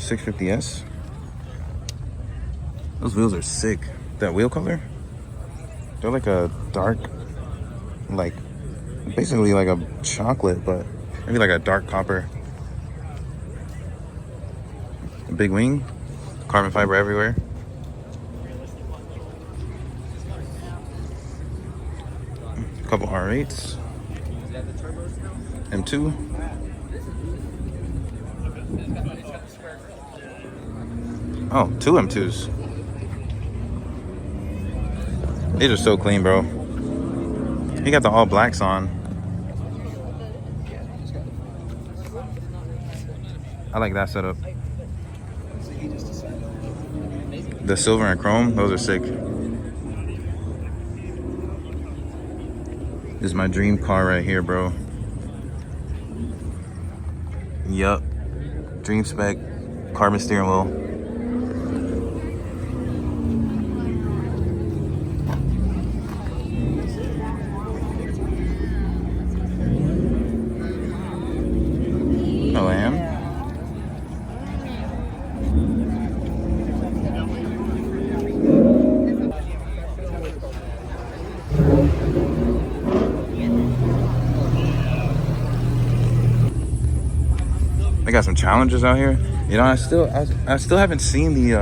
650S. Those wheels are sick. That wheel color, they're like a dark, like basically like a chocolate, but maybe like a dark copper. A big wing, carbon fiber everywhere. A couple R8s, M2. Oh, two M2s. These are so clean, bro. He got the all blacks on. I like that setup. The silver and chrome, those are sick. This is my dream car right here, bro. Yup. Dream spec, carbon steering wheel. Oh, I am. They got some challenges out here. You know, I still haven't seen the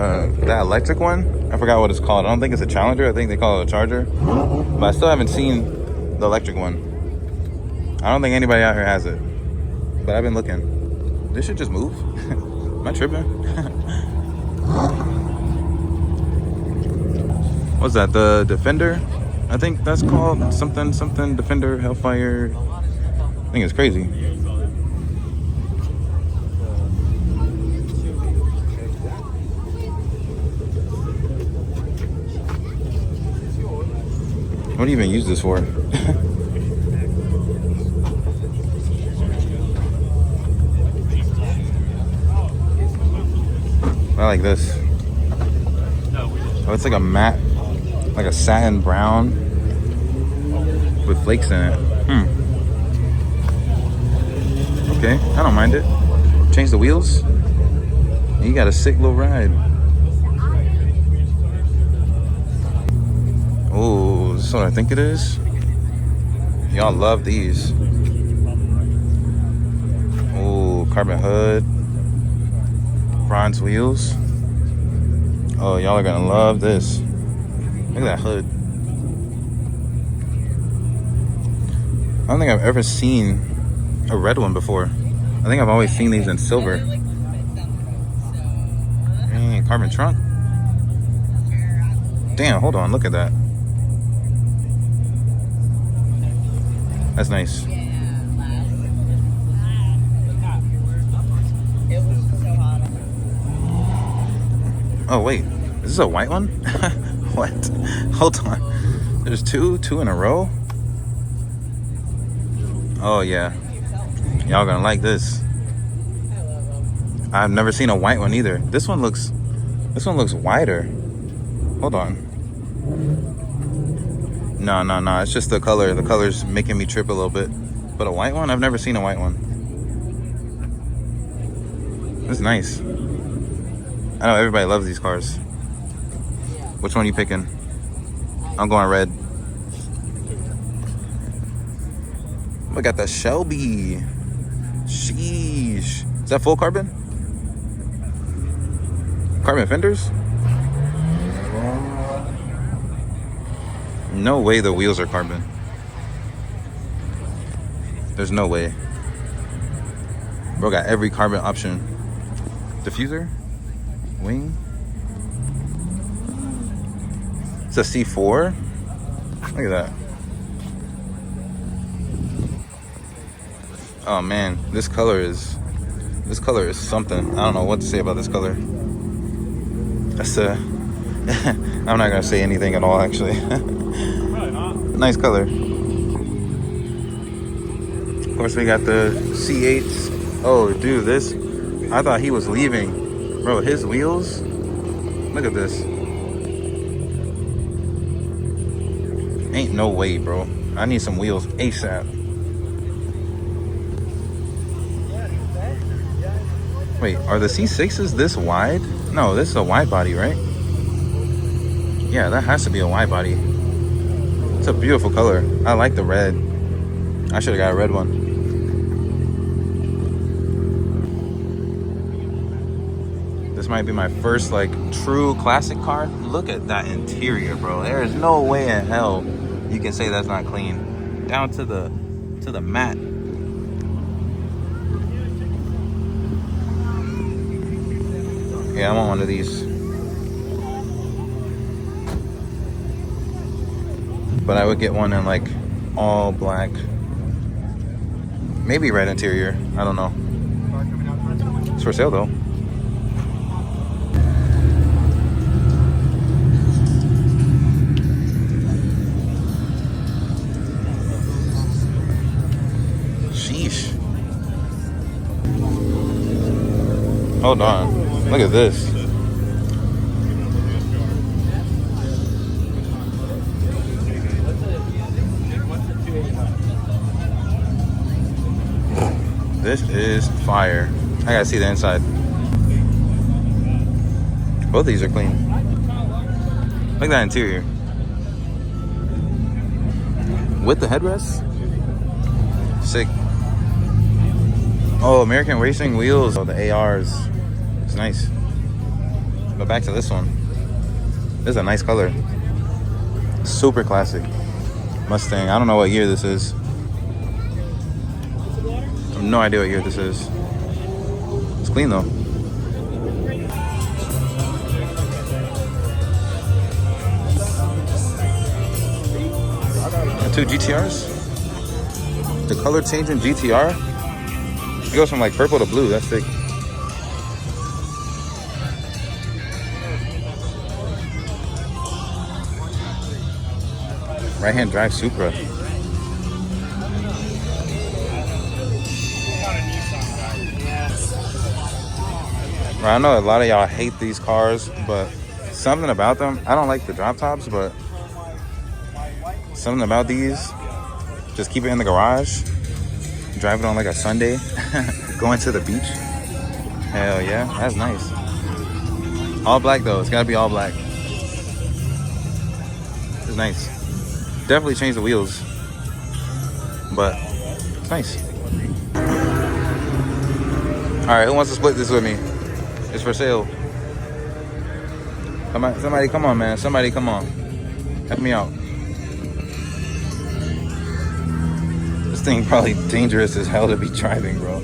that electric one. I forgot what it's called. I don't think it's a Challenger. I think they call it a Charger. But I still haven't seen the electric one. I don't think anybody out here has it. But I've been looking. This should just move. Am I tripping? What's that? The Defender? I think that's called something Defender, Hellfire. I think it's crazy. What do you even use this for? I like this. Oh, it's like a matte, like a satin brown with flakes in it. Okay, I don't mind it. Change the wheels. You got a sick little ride. Oh, this is what I think it is. Y'all love these. Oh, carbon hood. Bronze wheels. Oh, y'all are gonna love this. Look at that hood. I don't think I've ever seen a red one before. I think I've always seen these in silver. Dang, carbon trunk. Damn, hold on, look at that. That's nice. Oh wait, is this a white one? What? Hold on. There's two in a row? Oh yeah. Y'all gonna like this. I've never seen a white one either. This one looks wider. Hold on. No, it's just the color. The color's making me trip a little bit. But a white one? I've never seen a white one. This is nice. I know everybody loves these cars. Which one are you picking? I'm going red. We got the Shelby. Sheesh. Is that full carbon? Carbon fenders? No way the wheels are carbon. There's no way. Bro got every carbon option. Diffuser? Wing? It's a C4? Look at that. Oh man, this color is something. I don't know what to say about this color. That's I'm not gonna say anything at all actually. Nice color. Of course we got the C8s. Oh dude, this, I thought he was leaving. Bro, his wheels, look at this. Ain't no way, bro. I need some wheels ASAP. Wait, are the C6s this wide? No, this is a wide body, right? Yeah, that has to be a wide body. It's a beautiful color. I like the red. I should have got a red one. This might be my first like true classic car. Look at that interior, bro. There is no way in hell you can say that's not clean. Down to the mat. Yeah, I want one of these. But I would get one in like all black. Maybe red interior. I don't know. It's for sale though. Sheesh. Hold on. Look at this. This is fire. I gotta see the inside. Both of these are clean. Look at that interior. With the headrest? Sick. Oh, American Racing wheels. Oh, the ARs. It's nice. But back to this one. This is a nice color. Super classic. Mustang. I don't know what year this is. I have no idea what year this is. It's clean though. Got two GTRs. The color changing GTR. It goes from like purple to blue. That's sick. Right-hand drive Supra. I know a lot of y'all hate these cars, but something about them, I don't like the drop tops, but something about these, just keep it in the garage, drive it on like a Sunday, going to the beach. Hell yeah, that's nice. All black though, it's gotta be all black. It's nice. Definitely change the wheels, but it's nice. All right, who wants to split this with me? It's for sale. Somebody come on, man. Somebody come on. Help me out. This thing probably dangerous as hell to be driving, bro.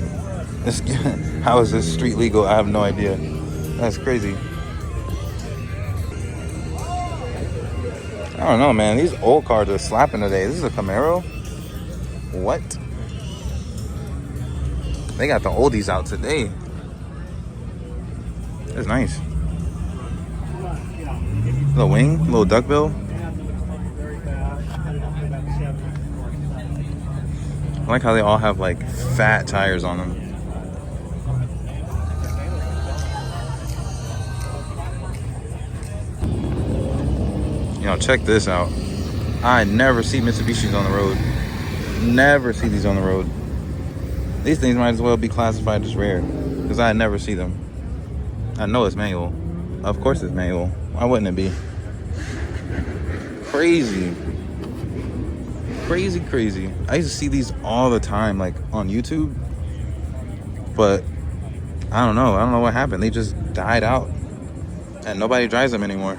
How is this street legal? I have no idea. That's crazy. I don't know, man. These old cars are slapping today. This is a Camaro? What? They got the oldies out today. That's nice. Little wing, little duckbill. I like how they all have like fat tires on them. You know, check this out. I never see Mitsubishis on the road. Never see these on the road. These things might as well be classified as rare, because I never see them. I know it's manual. Of course it's manual. Why wouldn't it be? Crazy. Crazy, crazy. I used to see these all the time, like on YouTube. But I don't know. I don't know what happened. They just died out. And nobody drives them anymore.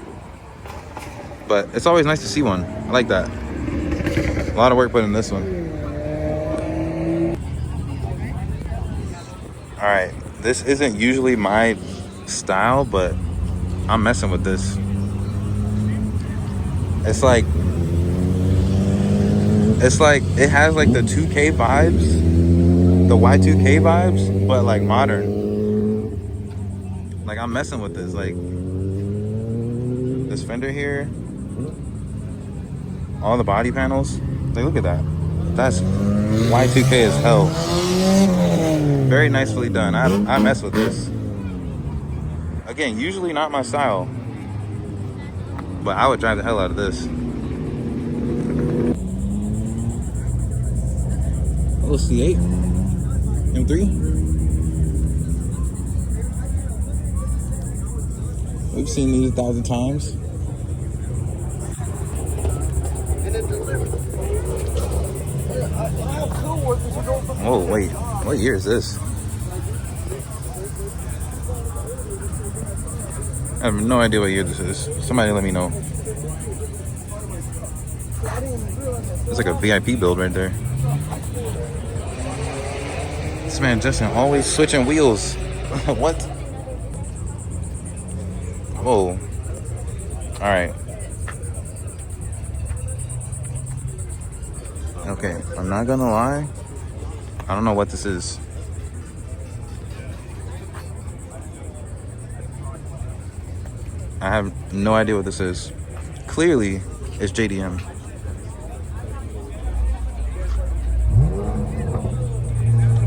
But it's always nice to see one. I like that. A lot of work put in this one. All right. This isn't usually my style, but I'm messing with this. It's like it has like the 2K vibes, the Y2K vibes, but like modern. Like I'm messing with this. Like this fender here, all the body panels. Like look at that. That's Y2K as hell. Very nicely done. I mess with this. Again, usually not my style, but I would drive the hell out of this. Oh, C8 M3. We've seen these 1,000 times. Oh, wait. What year is this? I have no idea what year this is. Somebody let me know. It's like a VIP build right there. This man Justin always switching wheels. What? Whoa. Alright. Okay, I'm not gonna lie. I don't know what this is. I have no idea what this is. Clearly, it's JDM.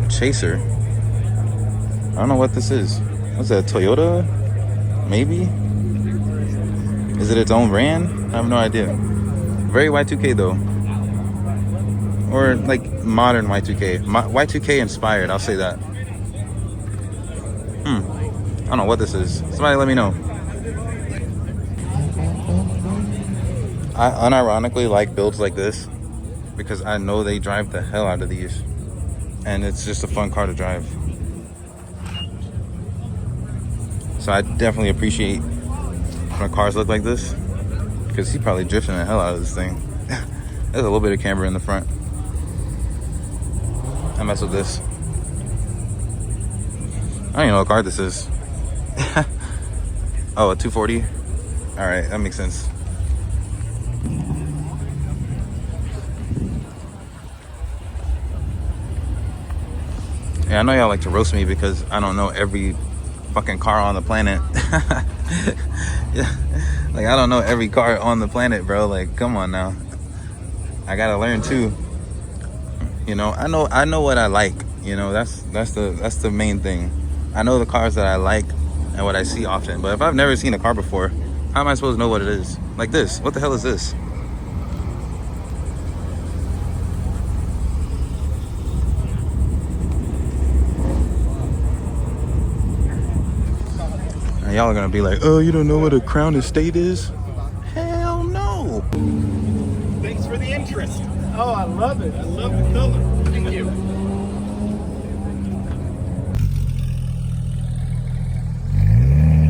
Chaser. I don't know what this is. What's that, Toyota? Maybe? Is it its own brand? I have no idea. Very Y2K though. Or like modern Y2K. Y2K inspired, I'll say that. I don't know what this is. Somebody let me know. I unironically like builds like this because I know they drive the hell out of these. And it's just a fun car to drive. So I definitely appreciate when cars look like this, because he probably drifting the hell out of this thing. There's a little bit of camber in the front. I mess with this. I don't even know what car this is. Oh, a 240? Alright, that makes sense. Yeah, I know y'all like to roast me because I don't know every fucking car on the planet. Yeah, like I don't know every car on the planet, bro. Like, come on now. I gotta learn too. You know, I know what I like. You know, that's the main thing. I know the cars that I like and what I see often. But if I've never seen a car before, how am I supposed to know what it is? Like this. What the hell is this? Y'all are gonna be like, oh, you don't know what a Crown Estate is? Hell no. Thanks for the interest. Oh, I love it. I love the color. Thank you.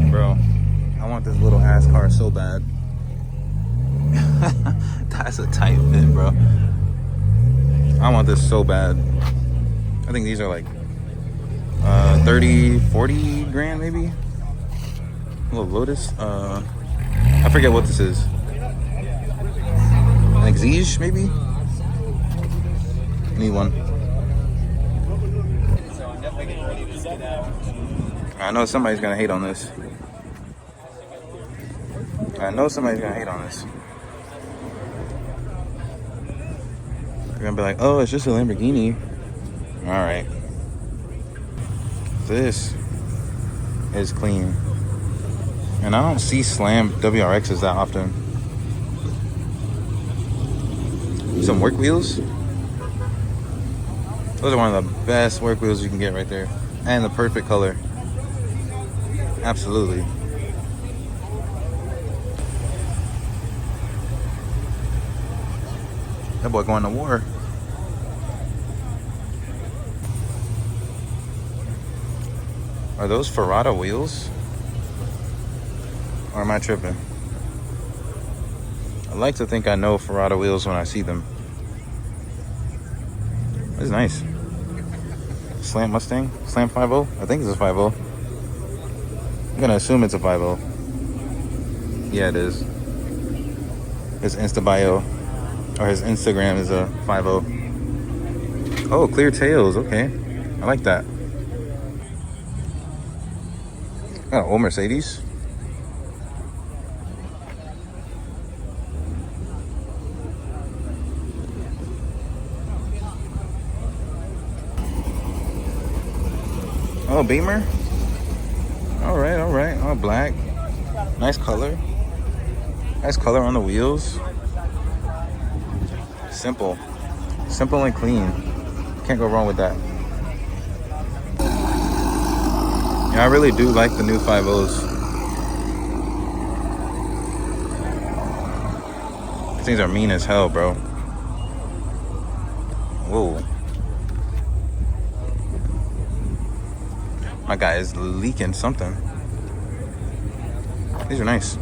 Bro, I want this little ass car so bad. That's a tight fit, bro. I want this so bad. I think these are like 30, 40 grand maybe. A little Lotus. I forget what this is. An Exige maybe? Need one. I know somebody's gonna hate on this. I know somebody's gonna hate on this. They're gonna be like, oh, it's just a Lamborghini. Alright. This is clean. And I don't see slam WRXs that often. Some work wheels. Those are one of the best work wheels you can get right there. And the perfect color. Absolutely. That boy going to war. Are those Ferrata wheels? Or am I tripping? I like to think I know Ferrata wheels when I see them. It's nice. Slam Mustang? Slam 5.0? I think it's a 5.0. I'm gonna assume it's a 5.0. Yeah, it is. His Insta bio, or his Instagram is a 5.0. Oh, clear tails. Okay. I like that. Got an old Mercedes. Oh, Beamer. All right. Oh, black. Nice color. Nice color on the wheels. Simple and clean. Can't go wrong with that. Yeah, I really do like the new 5.0s. These things are mean as hell, bro. Whoa. My guy is leaking something. These are nice.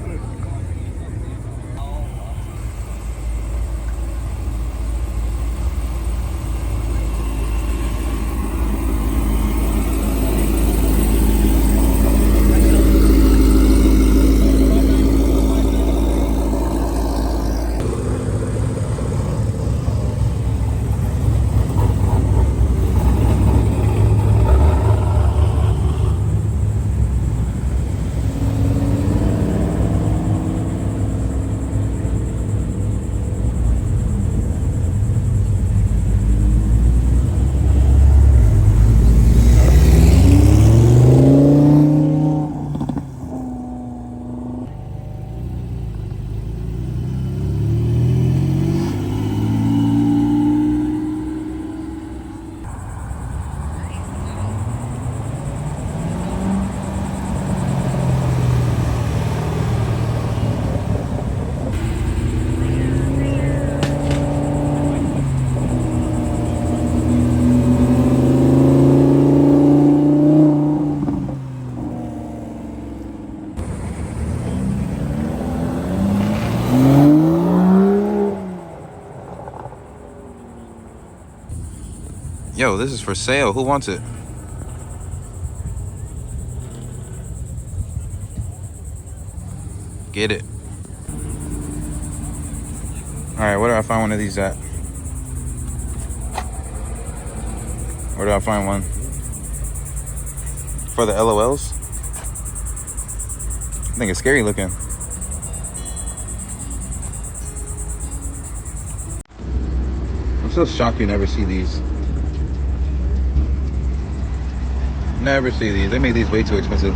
Yo, this is for sale. Who wants it? Get it. Alright, where do I find one of these at? Where do I find one? For the LOLs? I think it's scary looking. I'm still shocked you never see these. Never see these. They make these way too expensive.